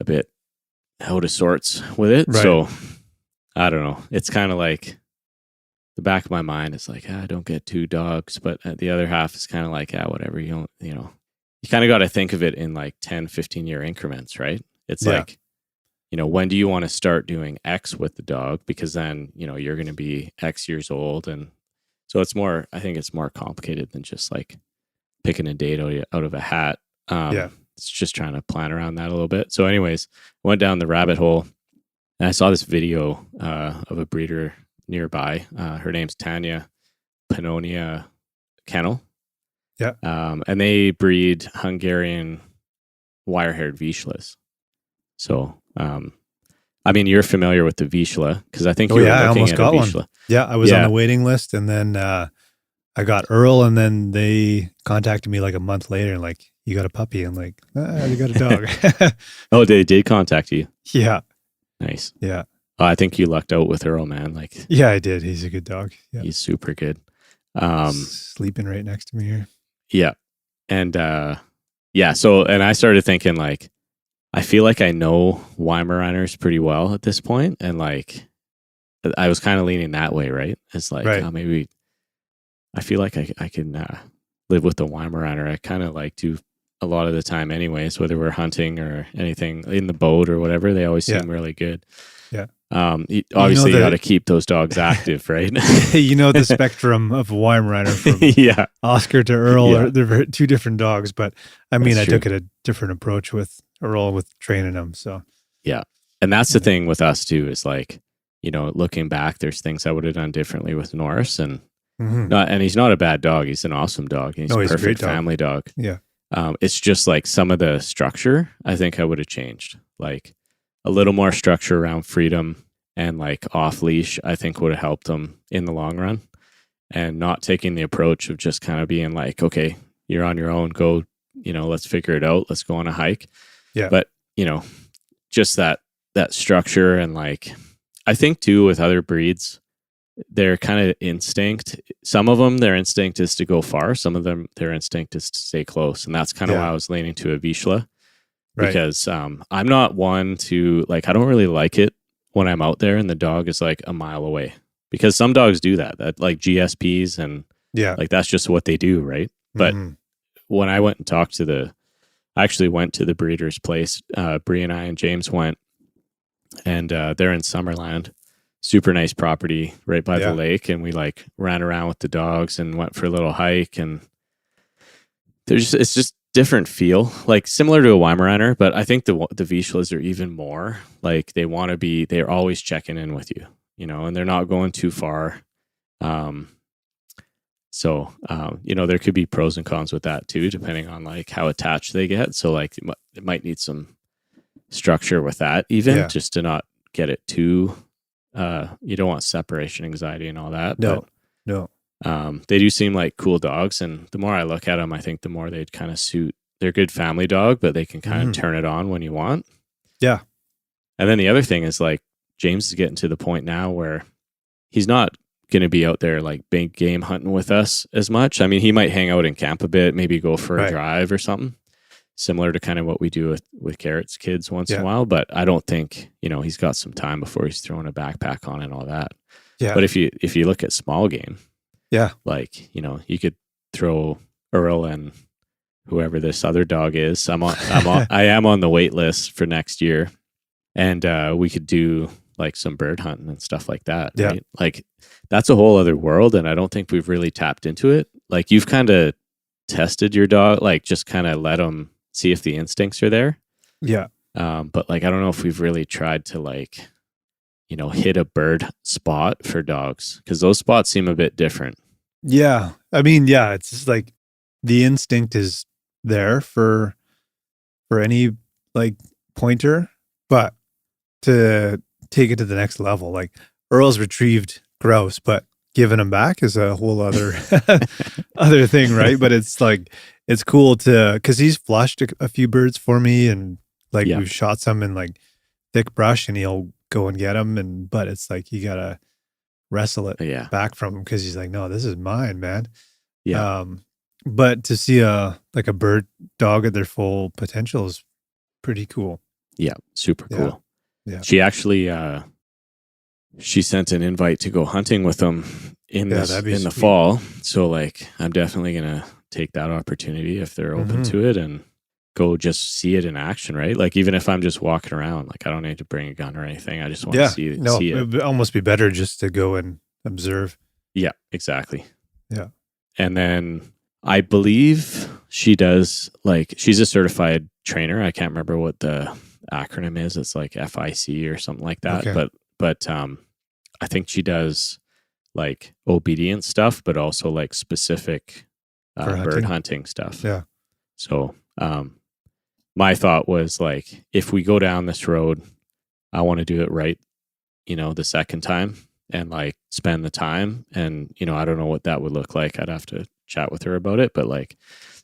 a bit out of sorts with it. Right. So I don't know. It's kind of like the back of my mind is like, don't get 2 dogs, but the other half is kind of like, whatever. You kind of got to think of it in like 10, 15 year increments, right? It's like, when do you want to start doing X with the dog? Because then, you're going to be X years old. And so I think it's more complicated than just like picking a date out of a hat. It's just trying to plan around that a little bit. So anyways, I went down the rabbit hole and I saw this video of a breeder nearby. Her name's Tanya Pannonia Kennel. Yeah. And they breed Hungarian Wirehaired Vizslas. So, I mean, you're familiar with the Vizsla because I think you were looking I almost at got a Vizsla. one. Yeah, I was on the waiting list, and then I got Earl, and then they contacted me like a month later, and like, you got a puppy? I'm like, you got a dog. Oh, they did contact you? Yeah. Nice. Yeah. Oh, I think you lucked out with Earl, man. Like, yeah, I did. He's a good dog. Yeah. He's super good. Sleeping right next to me here. Yeah. And so, and I started thinking like, I feel like I know Weimaraners pretty well at this point, and like I was kind of leaning that way, right? It's like maybe I feel like I can live with the Weimaraner. I kind of like to a lot of the time, anyways, whether we're hunting or anything in the boat or whatever. They always seem really good. Yeah. Obviously, you got to keep those dogs active, right? The spectrum of Weimaraner from Oscar to Earl. They're 2 different dogs, but I mean, I took it a different approach with Earl with training them. So yeah, and that's the thing with us too. Is like, looking back, there's things I would have done differently with Norris, and and he's not a bad dog. He's an awesome dog. He's a perfect family dog. Yeah. It's just like some of the structure, I think I would have changed. Like a little more structure around freedom and like off leash, I think would have helped him in the long run, and not taking the approach of just kind of being like, okay, you're on your own, go, let's figure it out. Let's go on a hike. Yeah. But, just that structure, and like, I think too with other breeds, their kind of instinct, some of them, their instinct is to go far. Some of them, their instinct is to stay close. And that's kind of why I was leaning to a Vizsla, because I'm not one to like, I don't really like it when I'm out there and the dog is like a mile away, because some dogs do that like GSPs and like, that's just what they do. Right. But when I went and talked to I actually went to the breeder's place, Bree and I and James went, and they're in Summerland. Super nice property right by the lake, and we like ran around with the dogs and went for a little hike, and it's just different feel, like similar to a Weimaraner, but I think the Vizslas are even more like they're always checking in with you, and they're not going too far. So there could be pros and cons with that too, depending on like how attached they get. So like it might need some structure with that, even Yeah. just to not get it too. You don't want separation anxiety and all that. No. They do seem like cool dogs, and the more I look at them, I think the more they'd kind of suit. They're a good family dog, but they can kind of turn it on when you want. Yeah. And then the other thing is like James is getting to the point now where he's not going to be out there like big game hunting with us as much. I mean, he might hang out in camp a bit, maybe go for a drive or something, similar to kind of what we do with Garrett's kids once in a while. But I don't think, he's got some time before he's throwing a backpack on and all that. Yeah. But if you look at small game, like, you could throw Earl and whoever this other dog is. I am on the wait list for next year, and we could do like some bird hunting and stuff like that. Yeah. Right? Like that's a whole other world. And I don't think we've really tapped into it. Like you've kind of tested your dog, like just kind of let them see if the instincts are there. Yeah. But like, I don't know if we've really tried to like, hit a bird spot for dogs, because those spots seem a bit different. Yeah. I mean, yeah, it's just like the instinct is there for any like pointer, but to take it to the next level, like Earl's retrieved grouse, but giving him back is a whole other other thing, right? But it's like it's cool because he's flushed a few birds for me, and like we've shot some in like thick brush, and he'll go and get them, but it's like you gotta wrestle it back from him because he's like, no, this is mine, man. But to see a bird dog at their full potential is pretty cool. Yeah, super cool. Yeah. She actually she sent an invite to go hunting with them in the fall. So like I'm definitely gonna take that opportunity if they're open to it and go just see it in action, right? Like even if I'm just walking around, like I don't need to bring a gun or anything. I just want to see it. It would almost be better just to go and observe. Yeah, exactly. Yeah. And then I believe she does, like, she's a certified trainer. I can't remember what the acronym is. It's like FIC or something like that. Okay. But I think she does like obedience stuff, but also like specific bird hunting stuff. Yeah. So my thought was like, if we go down this road, I want to do it right, the second time and like spend the time. And, I don't know what that would look like. I'd have to chat with her about it. But like,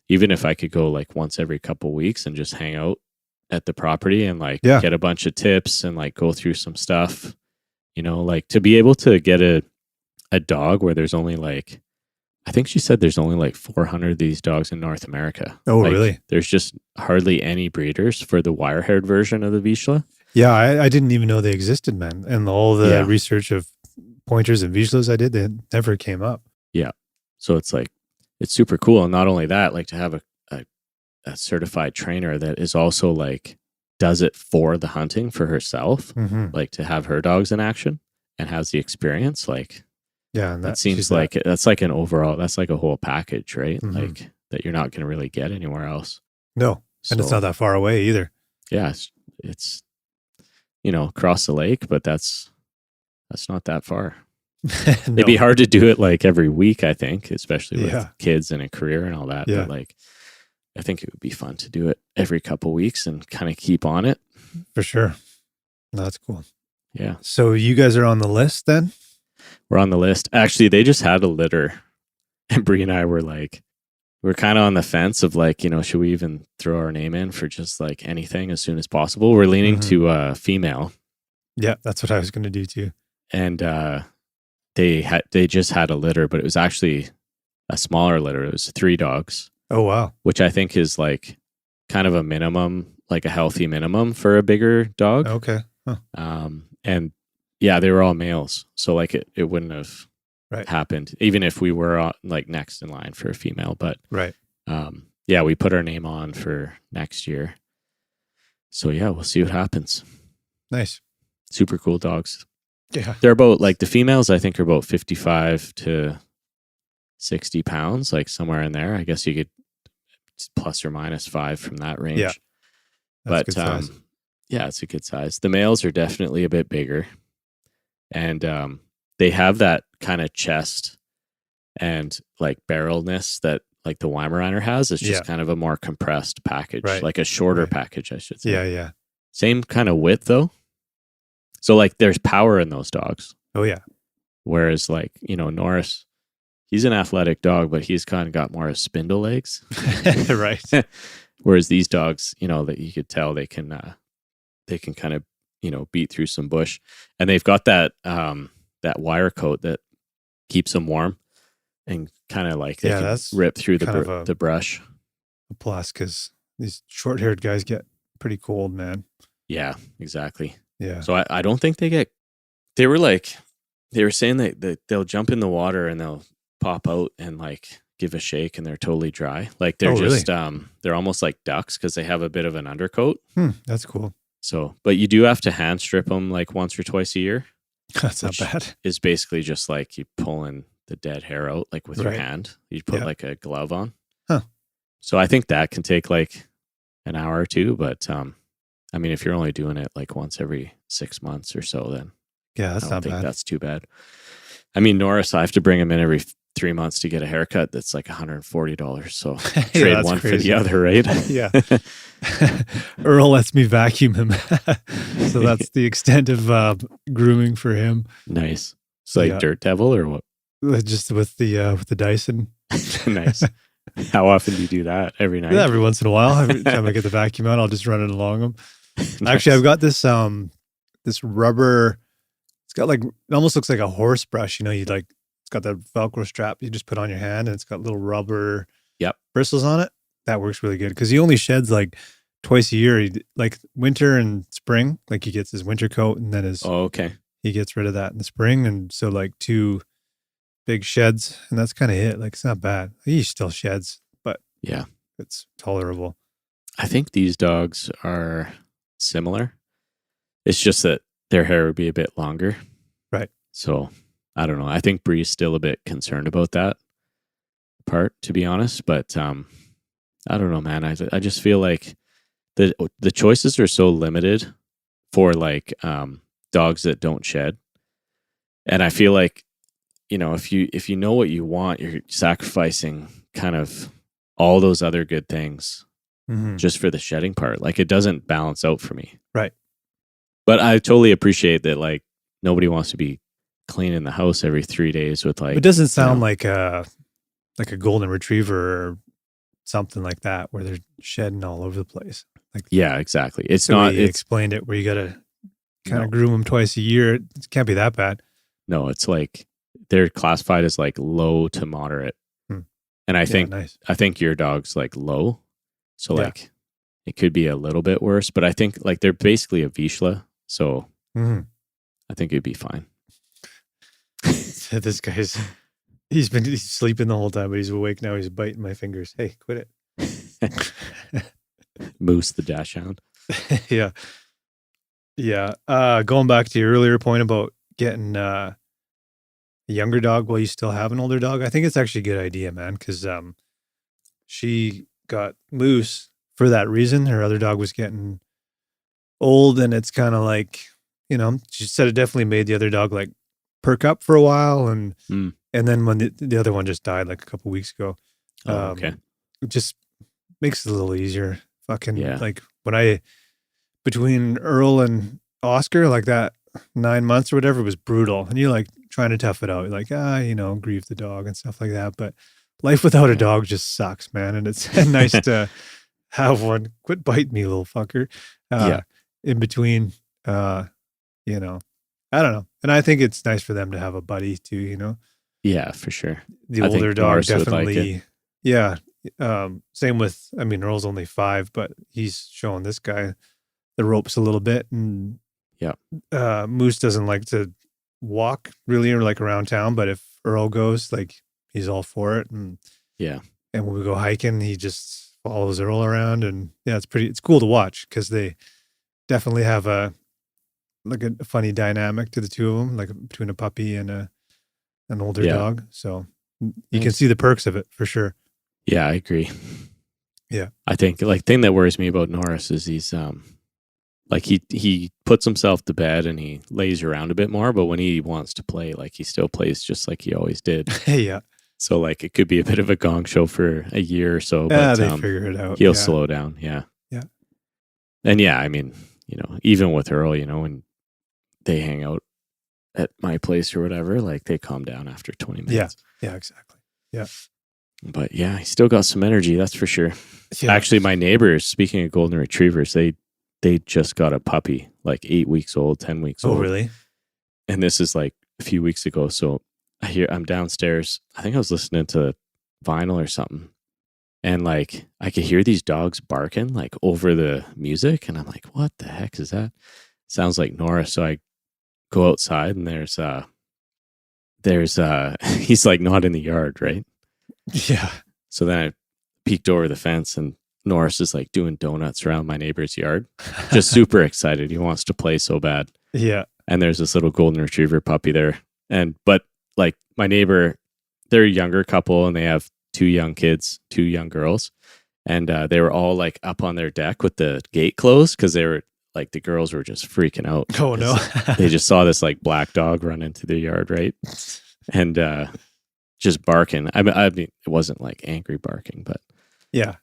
even if I could go like once every couple weeks and just hang out at the property and like get a bunch of tips and like go through some stuff, like to be able to get a dog where there's only like, I think she said there's only like 400 of these dogs in North America. Oh, like, really? There's just hardly any breeders for the wire-haired version of the Vizsla. Yeah, I didn't even know they existed, man. And all the research of pointers and Vizslas I did, they never came up. Yeah. So it's like, it's super cool. And not only that, like to have a certified trainer that is also like, does it for the hunting for herself, like to have her dogs in action and has the experience, like, and that seems like that's like an overall, that's like a whole package, right? Like that you're not going to really get anywhere else. No. And it's not that far away either. Yeah. It's across the lake, but that's not that far. It'd be hard to do it like every week, I think, especially with kids and a career and all that. But like, I think it would be fun to do it every couple weeks and kind of keep on it. For sure. No, that's cool. Yeah. So you guys are on the list then? We're on the list. Actually, they just had a litter, and Bree and I were like, we're kind of on the fence of like, should we even throw our name in for just like anything as soon as possible? We're leaning to female. Yeah, that's what I was going to do too. And they just had a litter, but it was actually a smaller litter. It was 3 dogs. Oh, wow. Which I think is like kind of a minimum, like a healthy minimum for a bigger dog. Okay. Huh. And yeah, they were all males. So like it wouldn't have happened even if we were like next in line for a female. But yeah, we put our name on for next year. So yeah, we'll see what happens. Nice. Super cool dogs. Yeah. They're about like the females, I think, are about 55 to 60 pounds, like somewhere in there. I guess you could plus or minus 5 from that range. Yeah. But yeah, it's a good size. The males are definitely a bit bigger. And they have that kind of chest and like barrelness that like the Weimaraner has. It's just kind of a more compressed package, like a shorter package, I should say. Yeah, yeah. Same kind of width though. So like there's power in those dogs. Oh yeah. Whereas like, Norris, he's an athletic dog, but he's kind of got more spindle legs. Right. Whereas these dogs, that you could tell they can kind of, beat through some bush, and they've got that wire coat that keeps them warm and kind of like they can rip through the brush. A plus, because these short-haired guys get pretty cold, man. Yeah, exactly. Yeah. So I don't think they were saying that they'll jump in the water and they'll pop out and like give a shake and they're totally dry. Like they're just, they're almost like ducks because they have a bit of an undercoat. That's cool. So, but you do have to hand strip them like once or twice a year. That's not bad. It's basically just like you pulling the dead hair out like with your hand. You put like a glove on. Huh. So I think that can take like an hour or two. But I mean, if you're only doing it like once every 6 months or so, then that's I don't not think bad. That's too bad. I mean, Norris, I have to bring him in every 3 months to get a haircut. That's like $140. So trade one crazy for the other, right? Yeah. Earl lets me vacuum him. So that's the extent of grooming for him. Nice. It's like Dirt Devil or what? Just with the Dyson. Nice. How often do you do that? Every night? Yeah, every once in a while. Every time I get the vacuum out, I'll just run it along them. Nice. Actually, I've got this rubber. It's got like, it almost looks like a horse brush. It's got that Velcro strap you just put on your hand, and it's got little rubber bristles on it. That works really good because he only sheds like twice a year. Like winter and spring, like he gets his winter coat, and then he gets rid of that in the spring. And so like 2 big sheds, and that's kind of it. Like it's not bad. He still sheds, but it's tolerable. I think these dogs are similar. It's just that their hair would be a bit longer. Right. So I don't know. I think Bree's still a bit concerned about that part, to be honest. But I don't know, man. I just feel like the choices are so limited for like dogs that don't shed, and I feel like if you know what you want, you're sacrificing kind of all those other good things just for the shedding part. Like it doesn't balance out for me. Right. But I totally appreciate that. Like nobody wants to be cleaning the house every 3 days with like. It doesn't sound like a golden retriever or something like that where they're shedding all over the place. Like exactly. It's not. It's explained it where you got to kind of groom them twice a year. It can't be that bad. No, it's like they're classified as like low to moderate, and I think your dog's like low, so like it could be a little bit worse. But I think like they're basically a Vizsla, so I think it'd be fine. This guy's he's sleeping the whole time, but he's awake now. He's biting my fingers. Hey, quit it. Moose the dachshund. Yeah. Going back to your earlier point about getting a younger dog while you still have an older dog, I think it's actually a good idea, man, because she got Moose for that reason. Her other dog was getting old, and it's kind of like, she said it definitely made the other dog like perk up for a while, and then when the other one just died like a couple weeks ago, it just makes it a little easier. Like when between Earl and Oscar, like that 9 months or whatever, was brutal, and you're like trying to tough it out. You're like, grieve the dog and stuff like that. But life without a dog just sucks, man. And it's nice to have one. Quit biting me, little fucker. In between, I don't know. And I think it's nice for them to have a buddy too, Yeah, for sure. The older dog definitely. Same with, Earl's only 5, but he's showing this guy the ropes a little bit. And Moose doesn't like to walk really or like around town, but if Earl goes, like he's all for it. And when we go hiking, he just follows Earl around, and it's cool to watch because they definitely have a funny dynamic to the two of them, like between a puppy and an older dog. So you can see the perks of it for sure. Yeah, I agree. Yeah. I think like thing that worries me about Norris is he's like he puts himself to bed and he lays around a bit more, but when he wants to play, like he still plays just like he always did. Yeah. So like it could be a bit of a gong show for a year or so, but they figure it out. He'll slow down. Yeah. Yeah. And even with Earl, when they hang out at my place or whatever, like they calm down after 20 minutes. Yeah, exactly. Yeah. But yeah, he still got some energy, that's for sure. Yeah. Actually, my neighbors, speaking of golden retrievers, they just got a puppy, like 8 weeks old, 10 weeks old. Oh, really? And this is like a few weeks ago. So I'm downstairs. I think I was listening to vinyl or something. And like I could hear these dogs barking like over the music. And I'm like, what the heck is that? Sounds like Nora. So I go outside and there's he's like not in the yard, right? Yeah. So then I peeked over the fence and Norris is like doing donuts around my neighbor's yard. Just super excited. He wants to play so bad. Yeah. And there's this little golden retriever puppy there. But like my neighbor, they're a younger couple and they have 2 young kids, 2 young girls. And they were all like up on their deck with the gate closed because they were like, the girls were just freaking out. Oh, no. They just saw this like black dog run into their yard, right? And just barking. I mean, it wasn't like angry barking, but yeah.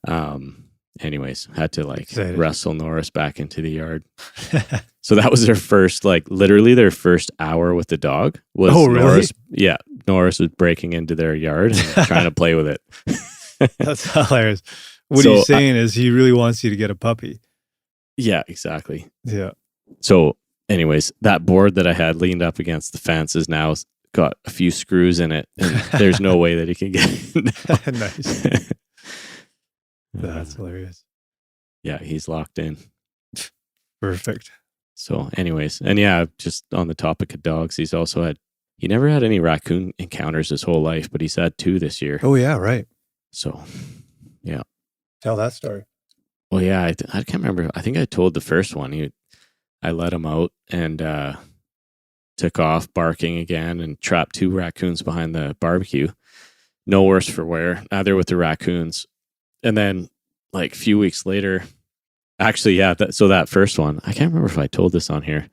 Anyways, had to like Excited. wrestle Norris back into the yard. So that was their first, like literally their first hour with the dog was really? Norris. Yeah. Norris was breaking into their yard and trying to play with it. That's hilarious. What he's saying is he really wants you to get a puppy. Yeah, exactly. Yeah. So anyways, that board that I had leaned up against the fence is now got a few screws in it and there's no way that he can get in. Nice. That's hilarious. Yeah, he's locked in. Perfect. So anyways, and yeah, just on the topic of dogs, he never had any raccoon encounters his whole life, but he's had 2 this year. Oh, yeah, right. So, yeah. Tell that story. Well, yeah, I can't remember. I think I told the first one. I let him out and took off barking again and trapped 2 raccoons behind the barbecue. No worse for wear, neither with the raccoons. And then like a few weeks later, actually, yeah, so that first one, I can't remember if I told this on here.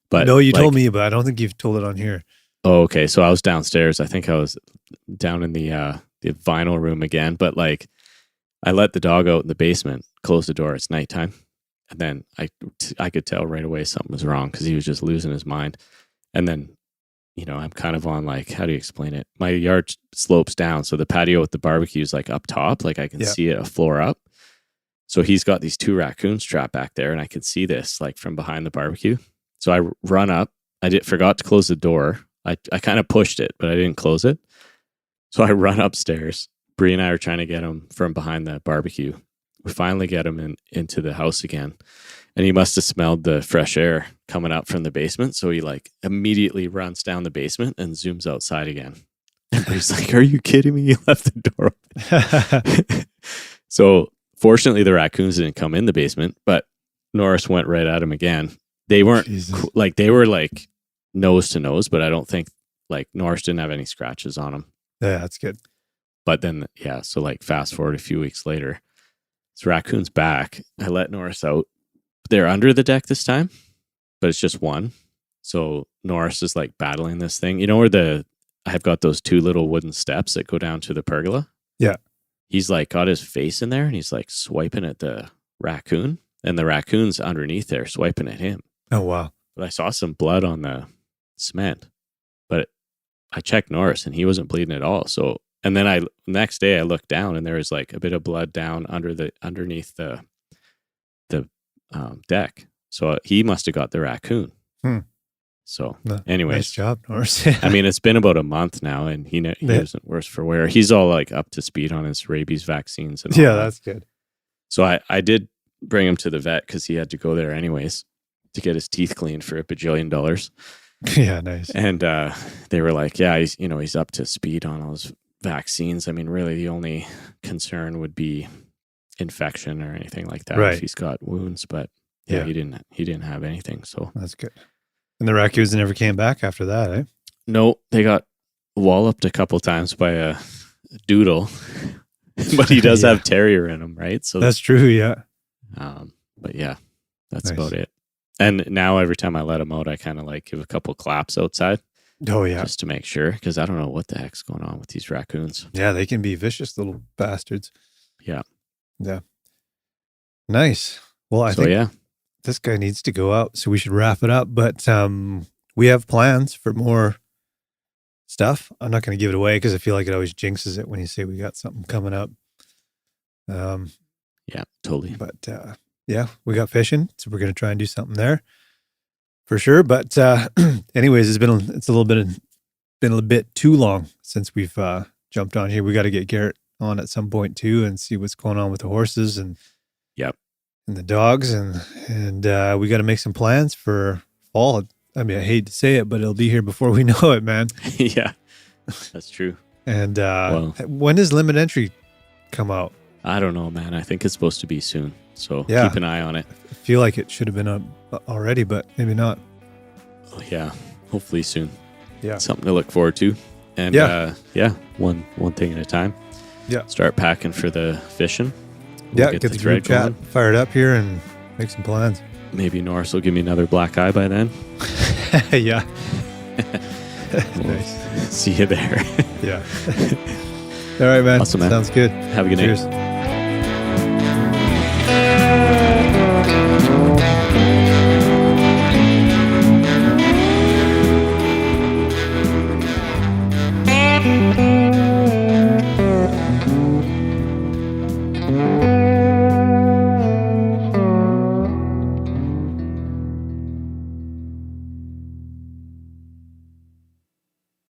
But no, you told me, but I don't think you've told it on here. Oh, okay. So I was downstairs. I think I was down in the vinyl room again. But like, I let the dog out in the basement, closed the door. It's nighttime, and then I could tell right away something was wrong because he was just losing his mind. And then, I'm kind of on like, how do you explain it? My yard slopes down, so the patio with the barbecue is like up top. Like I can see it a floor up. So he's got these 2 raccoons trapped back there, and I could see this like from behind the barbecue. So I run up. Forgot to close the door. I kind of pushed it, but I didn't close it. So I run upstairs. Bree and I are trying to get him from behind the barbecue. We finally get him into the house again. And he must have smelled the fresh air coming up from the basement. So he like immediately runs down the basement and zooms outside again. And Bree's like, are you kidding me? You left the door open. So fortunately, the raccoons didn't come in the basement, but Norris went right at him again. They weren't they were like nose to nose, but I don't think like Norris didn't have any scratches on him. Yeah, that's good. But then, yeah, so like fast forward a few weeks later, this raccoon's back. I let Norris out. They're under the deck this time, but it's just one. So Norris is like battling this thing. You know where I've got those 2 little wooden steps that go down to the pergola? Yeah. He's like got his face in there and he's like swiping at the raccoon, and the raccoon's underneath there swiping at him. Oh, wow. But I saw some blood on the cement, but I checked Norris and he wasn't bleeding at all. So, and then next day I looked down and there was like a bit of blood down underneath the deck. So he must have got the raccoon. So anyways, nice job, Norris. I mean, it's been about a month now and he isn't worse for wear. He's all like up to speed on his rabies vaccines. And all that. That's good. So I did bring him to the vet because he had to go there anyways to get his teeth cleaned for $1 bajillion. Yeah, nice. And they were like, yeah, he's up to speed on all his vaccines. I mean, really the only concern would be infection or anything like that if he's got wounds, but yeah, he didn't have anything. So that's good. And the raccoons never came back after that, eh? No, they got walloped a couple times by a doodle, but he does have terrier in him, right? So that's true, yeah. But yeah, that's about it. And now every time I let him out, I kind of like give a couple claps outside. Oh, yeah. Just to make sure, because I don't know what the heck's going on with these raccoons. Yeah, they can be vicious little bastards. Yeah. Yeah. Nice. Well, I think this guy needs to go out, so we should wrap it up. But we have plans for more stuff. I'm not going to give it away because I feel like it always jinxes it when you say we got something coming up. Yeah, totally. But yeah, we got fishing, so we're going to try and do something there for sure. But anyways, it's a little bit too long since we've jumped on here. We got to get Garrett on at some point too and see what's going on with the horses and and the dogs and we got to make some plans for fall. I mean, I hate to say it, but it'll be here before we know it, man. Yeah, that's true. And when does Limit Entry come out? I don't know, man. I think it's supposed to be soon. So keep an eye on it. I feel like it should have been up already, but maybe not. Oh, yeah, hopefully soon. Yeah. Something to look forward to. And one thing at a time. Yeah. Start packing for the fishing. Get the group chat fired up here and make some plans. Maybe Norris will give me another black eye by then. Yeah. Nice. See you there. Yeah. All right, man. Awesome, man. Sounds good. Have a good night. Cheers.